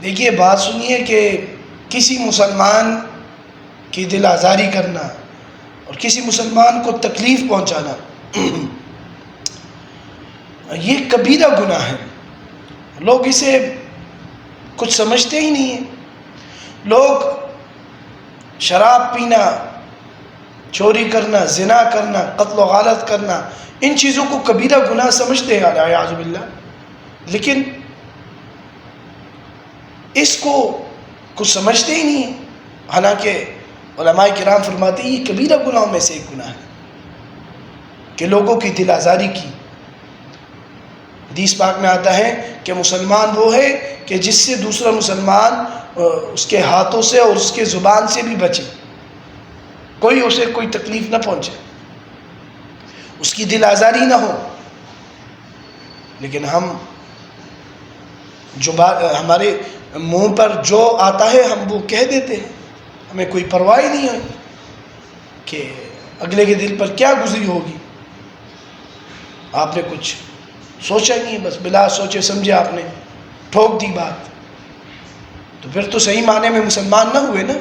دیکھیے بات سنیے کہ کسی مسلمان کی دل آزاری کرنا اور کسی مسلمان کو تکلیف پہنچانا یہ کبیرہ گناہ ہے. لوگ اسے کچھ سمجھتے ہی نہیں ہیں. لوگ شراب پینا، چوری کرنا، زنا کرنا، قتل و غارت کرنا، ان چیزوں کو کبیرہ گناہ سمجھتے ہیں اعوذ باللہ. لیکن اس کو کچھ سمجھتے ہی نہیں ہیں. حالانکہ علماء کرام فرماتے ہیں یہ کبیرہ گناہوں میں سے ایک گناہ ہے کہ لوگوں کی دل آزاری کی. حدیث پاک میں آتا ہے کہ مسلمان وہ ہے کہ جس سے دوسرا مسلمان اس کے ہاتھوں سے اور اس کے زبان سے بھی بچے، کوئی اسے کوئی تکلیف نہ پہنچے، اس کی دل آزاری نہ ہو. لیکن ہم جو ہمارے منہ پر جو آتا ہے ہم وہ کہہ دیتے ہیں. ہمیں کوئی پرواہ نہیں ہے کہ اگلے کے دل پر کیا گزری ہوگی. آپ نے کچھ سوچا نہیں، بس بلا سوچے سمجھے آپ نے ٹھوک دی بات. تو پھر تو صحیح معنی میں مسلمان نہ ہوئے نا.